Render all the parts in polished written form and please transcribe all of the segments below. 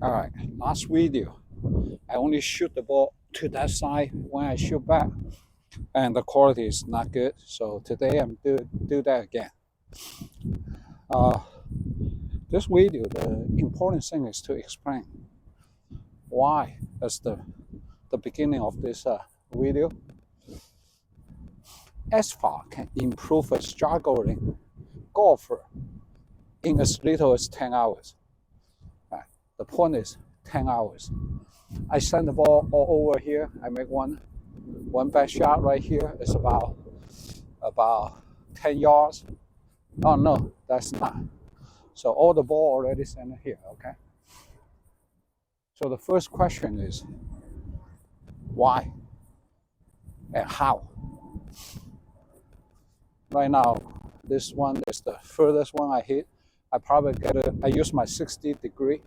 All right, last video, I only shoot the ball to that side when I shoot back, and the quality is not good. So today I'm do that again. Uh, this video, the important thing is to explain why. That's the beginning of this video. ASFA can improve a struggling golfer in as little as 10 hours. Right. The point is 10 hours. I send the ball all over here. I make one back shot right here. It's about 10 yards. Oh no, that's not. So all the ball already sent here, okay? So the first question is why and how? Right now, this one is the furthest one I hit. I use my 60 degree.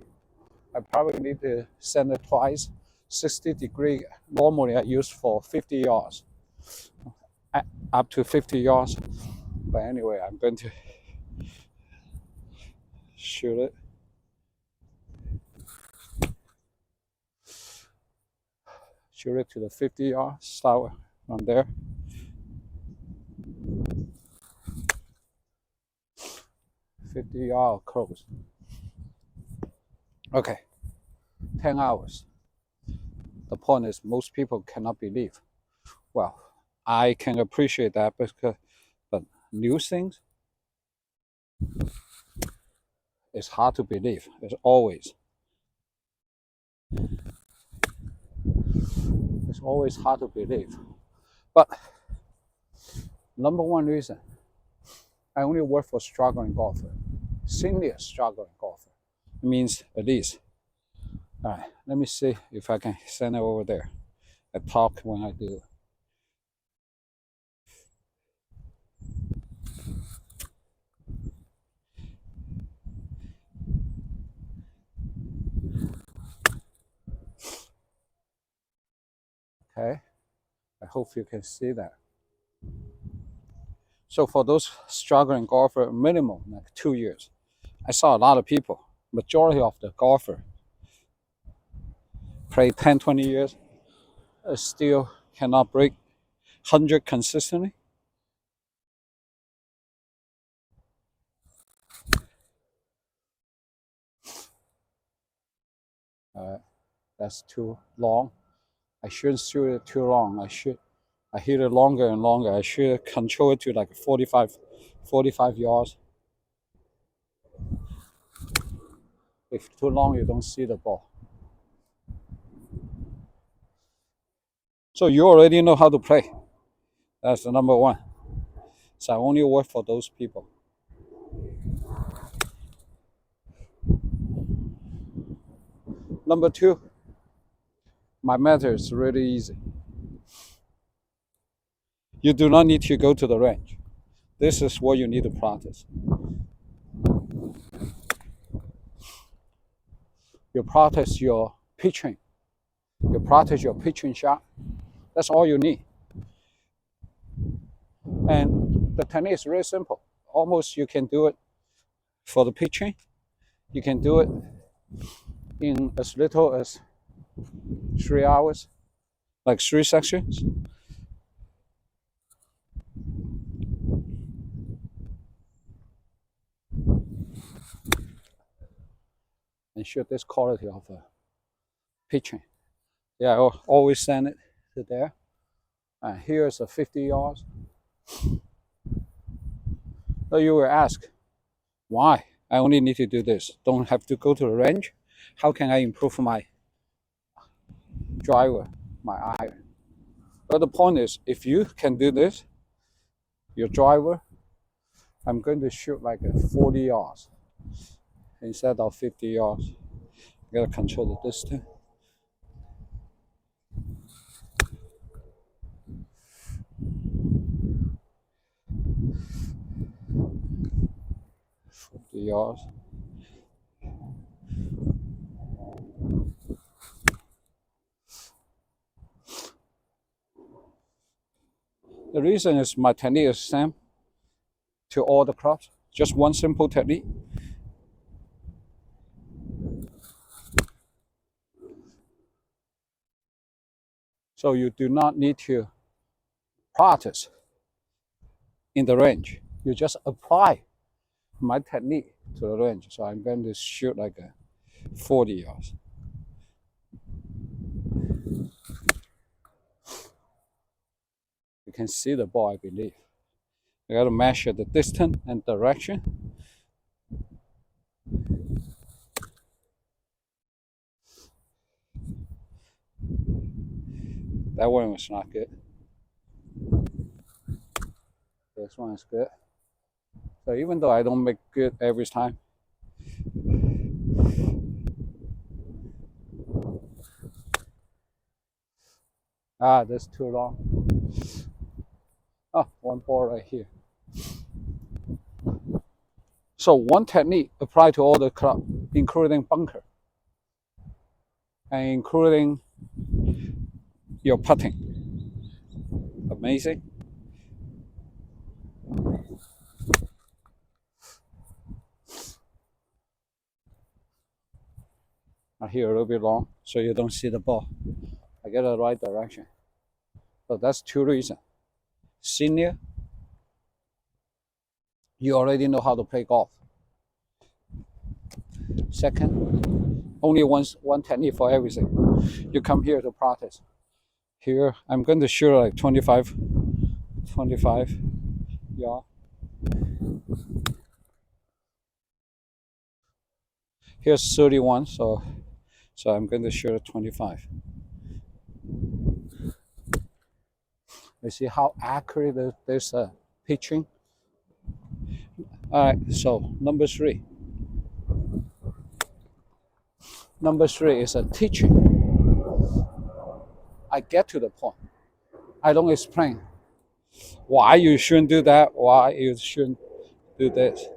I probably need to send it twice. 60 degree, normally I use for 50 yards, up to 50 yards. But anyway, I'm going to shoot it. Shoot it to the 50 yards, start from there. $50 close. Okay, 10 hours. The point is most people cannot believe. Well, I can appreciate that but new things, it's hard to believe. It's always hard to believe. But number one reason, I only work for struggling golfer, senior struggling golfer. It means at least. All right, let me see if I can send it over there. I talk when I do it. Okay, I hope you can see that. So for those struggling golfer, minimum like 2 years. I saw a lot of people, majority of the golfer play 10, 20 years, still cannot break 100 consistently. That's too long. I shouldn't shoot it too long. I hit it longer and longer. I should control it to like 45 yards. If too long, you don't see the ball. So you already know how to play. That's the number one. So I only work for those people. Number two, my method is really easy. You do not need to go to the range. This is what you need to practice. You practice your pitching. You practice your pitching shot. That's all you need. And the technique is really simple. Almost you can do it for the pitching. You can do it in as little as 3 hours, like 3 sections. And show this quality of pitching. Yeah, I always send it to there. And here's a 50 yards. So you will ask, why? I only need to do this. Don't have to go to the range. How can I improve my driver, my iron? But the point is, if you can do this, your driver, I'm going to shoot like 40 yards instead of 50 yards. You gotta control the distance. Yards. The reason is my technique is same to all the clubs. Just one simple technique. So you do not need to practice in the range. You just apply my technique to the range. So I'm going to shoot like a 40 yards. You can see the ball, I believe. You got to measure the distance and direction. That one was not good. This one is good. So even though I don't make good every time, that's too long. Oh, one ball right here. So one technique applied to all the club, including bunker and including your putting. Amazing. I here a little bit long so you don't see the ball. I get the right direction. So that's two reasons. Senior, you already know how to play golf. Second, only one technique for everything. You come here to practice. Here, I'm going to shoot like 25 yards. Here's 31, so I'm going to shoot at 25. You see how accurate this pitching? All right, so number three. Number three is a teaching. I get to the point. I don't explain why you shouldn't do that, why you shouldn't do this.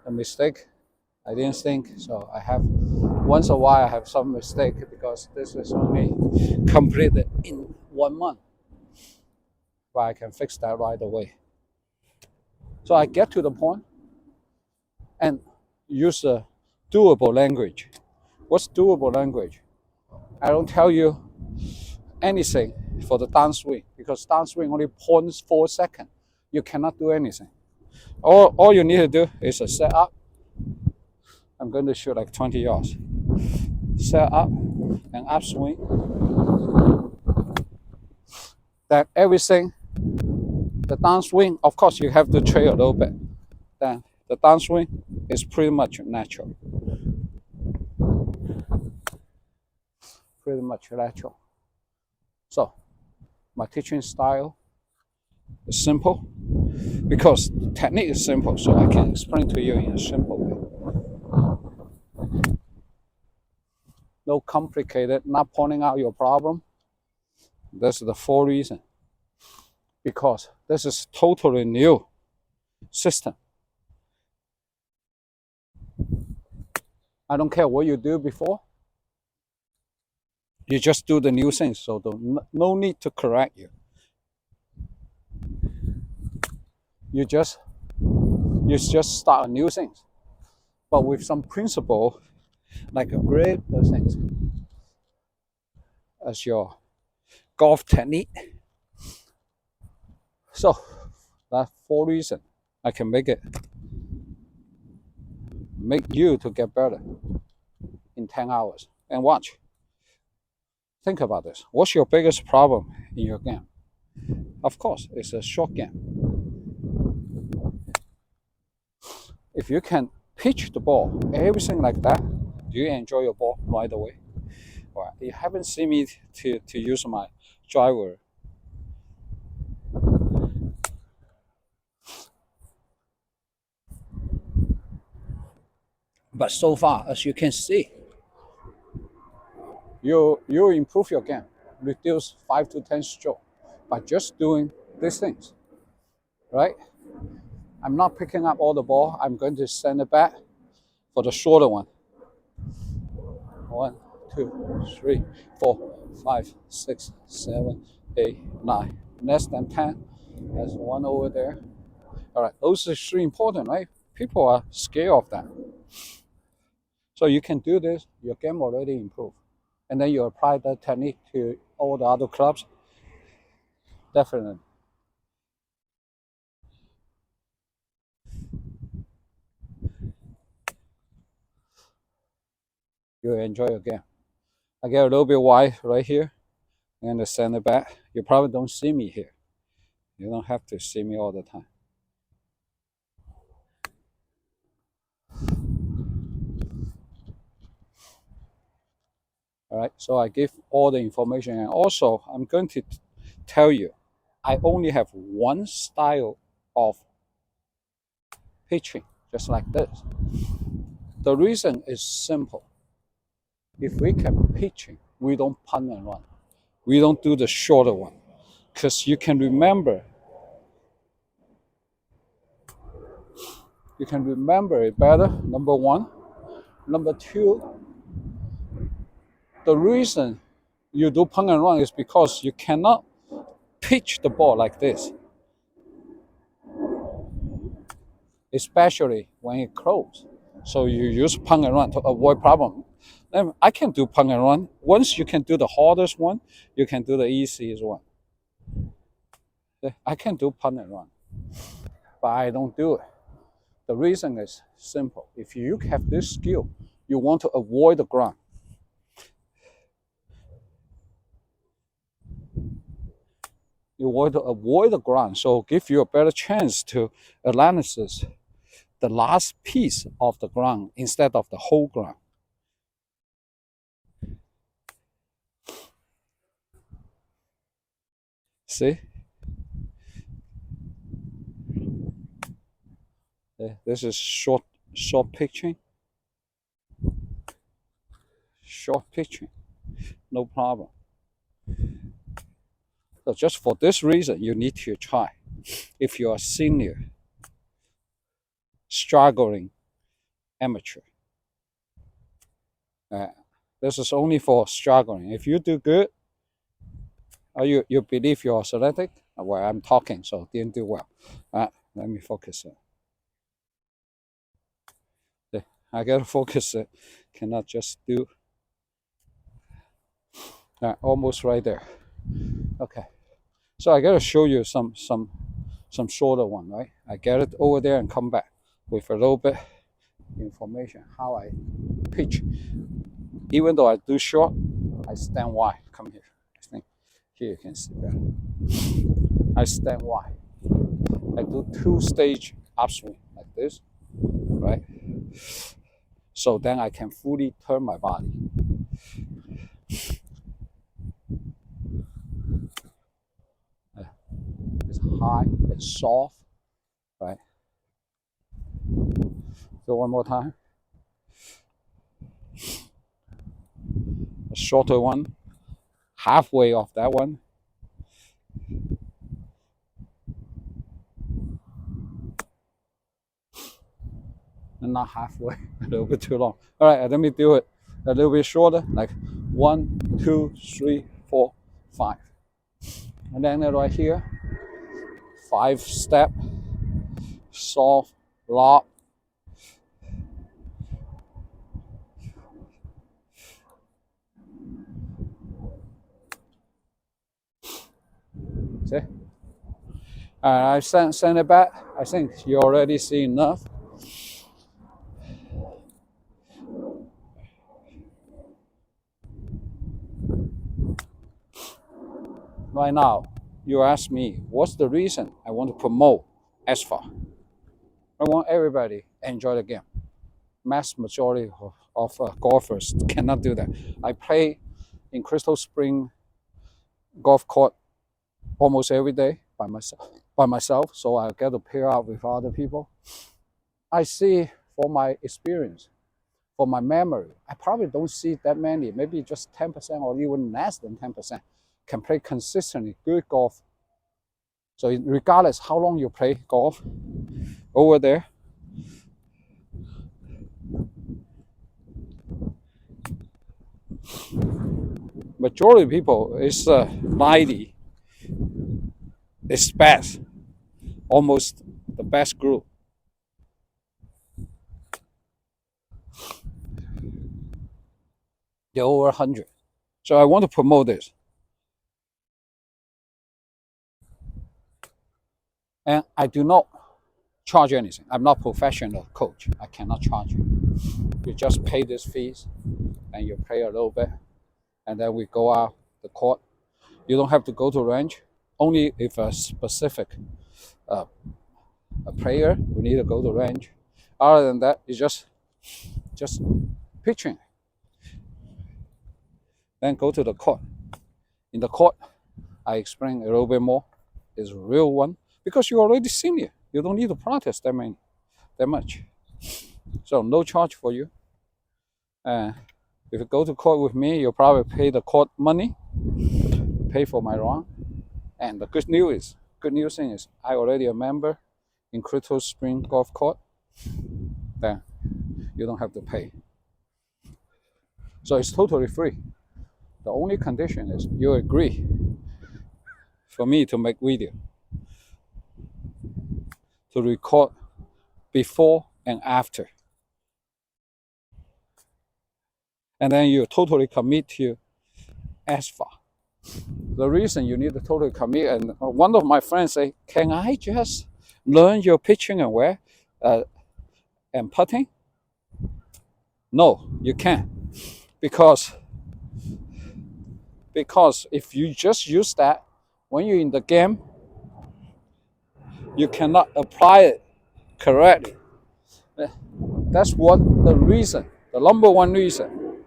A mistake, I didn't think, so I have, once a while I have some mistake because this is only completed in 1 month. But I can fix that right away. So I get to the point and use a doable language. What's doable language? I don't tell you anything for the downswing because downswing only 0.4 seconds. You cannot do anything. All you need to do is a set up. I'm going to shoot like 20 yards. Set up and upswing. Then everything, the downswing, of course you have to trail a little bit. Then the downswing is pretty much natural. Pretty much natural. So my teaching style is simple because the technique is simple, so I can explain to you in a simple way. No complicated, not pointing out your problem. That's the full reason. Because this is totally new system. I don't care what you do before. You just do the new things, so no need to correct you. You just start new things, but with some principle, like a grip, those things, as your golf technique. So that's for reason I can make you to get better in 10 hours. And watch. Think about this. What's your biggest problem in your game? Of course, it's a short game. If you can pitch the ball, everything like that, do you enjoy your ball right away? Well, you haven't seen me to use my driver. But so far, as you can see, you improve your game, reduce 5 to 10 stroke by just doing these things, right? I'm not picking up all the ball. I'm going to send it back for the shorter one. 1, 2, 3, 4, 5, 6, 7, 8, 9. Less than 10. There's one over there. All right, those are three important, right? People are scared of that. So you can do this. Your game already improved. and then you apply that technique to all the other clubs, definitely you'll enjoy your game. I get a little bit wide right here and send it back. You probably don't see me here. You don't have to see me all the time. All right, so I give all the information, and also I'm going to tell you, I only have one style of pitching, just like this. The reason is simple. If we can pitching, we don't punt and run. We don't do the shorter one, because you can remember it better, number one. Number two, the reason you do punt and run is because you cannot pitch the ball like this, especially when it close. So you use punt and run to avoid problem. Then I can do punt and run. Once you can do the hardest one, you can do the easiest one. I can do punt and run, but I don't do it. The reason is simple. If you have this skill, you want to avoid the ground. You want to avoid the ground, so give you a better chance to analysis the last piece of the ground instead of the whole ground. See? This is short pitching. Short pitching, no problem. So just for this reason, you need to try. If you're a senior, struggling amateur, this is only for struggling. If you do good, or you believe you're athletic, well, I'm talking, so didn't do well. Let me focus it. I gotta focus it. Cannot just do. Almost right there. Okay. So I gotta show you some shorter one, right? I get it over there and come back with a little bit information how I pitch. Even though I do short, I stand wide. Come here. I think here you can see better. I stand wide. I do 2-stage upswing like this, right? So then I can fully turn my body. It's high, it's soft, right? So one more time. A shorter one, halfway of that one. And not halfway, a little bit too long. All right, let me do it a little bit shorter, like 1, 2, 3, 4, 5. And then right here, 5-step, soft, lock. See? I send it back. I think you already see enough. Right now, you ask me, what's the reason I want to promote ASFA? I want everybody to enjoy the game. Mass majority of golfers cannot do that. I play in Crystal Spring golf court almost every day by myself, so I get to pair up with other people. I see for my experience, for my memory, I probably don't see that many, maybe just 10% or even less than 10% can play consistently good golf. So regardless how long you play golf over there, majority of people is 90 is best, almost the best group. They're over 100. So I want to promote this. And I do not charge anything. I'm not a professional coach. I cannot charge you. You just pay these fees and you play a little bit. And then we go out the court. You don't have to go to range. Only if a specific a player, we need to go to range. Other than that, it's just pitching. Then go to the court. In the court, I explain a little bit more. It's a real one because you're already senior. You don't need to practice that much. So no charge for you. If you go to court with me, you'll probably pay the court money, pay for my round. And the good news thing is I already a member in Crystal Spring Golf Court. Then you don't have to pay. So it's totally free. The only condition is you agree for me to make video, to record before and after. And then you totally commit to ASFA. The reason you need to totally commit, and one of my friends say, can I just learn your pitching and and putting? No, you can't. Because if you just use that, when you're in the game, you cannot apply it correctly. That's what the reason, the number one reason.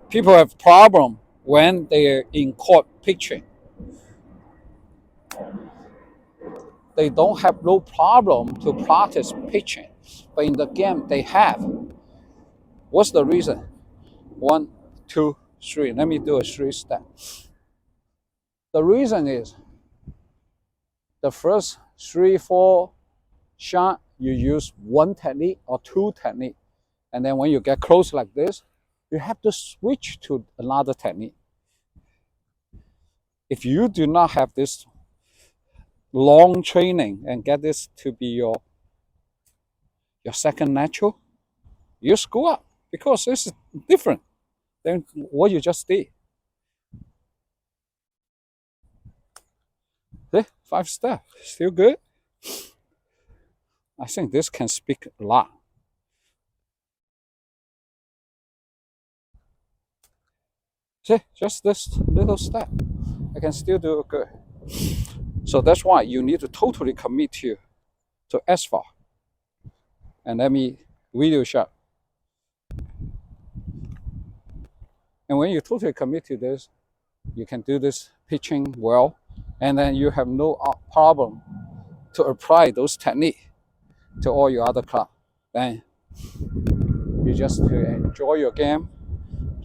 People have problem when they're in court pitching. They don't have no problem to practice pitching, but in the game they have. What's the reason? 1, 2, 3. Let me do a 3-step. The reason is the first 3, 4 shot you use one technique or two technique, and then when you get close like this, you have to switch to another technique. If you do not have this long training and get this to be your second natural, you screw up because this is different than what you just did. See, 5 steps, still good. I think this can speak a lot. See, just this little step, I can still do it good. So that's why you need to totally commit to ASFA. And let me video shot. And when you totally commit to this, you can do this pitching well, and then you have no problem to apply those techniques to all your other clubs. Then you just enjoy your game,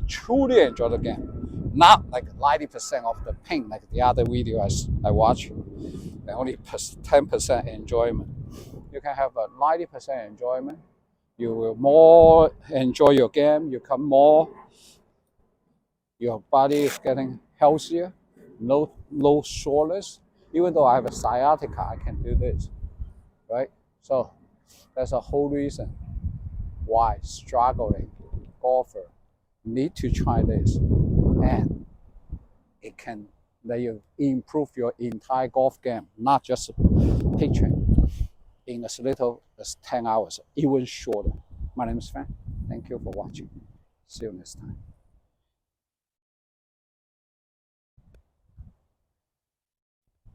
truly enjoy the game. Not like 90% of the pain like the other video I watch, and only 10% enjoyment. You can have a 90% enjoyment. You will more enjoy your game. You come more. Your body is getting healthier. No soreness. Even though I have a sciatica, I can do this, right? So that's a whole reason why struggling golfer need to try this, and it can let you improve your entire golf game, not just pitching, in as little as 10 hours, even shorter. My name is Fan. Thank you for watching. See you next time.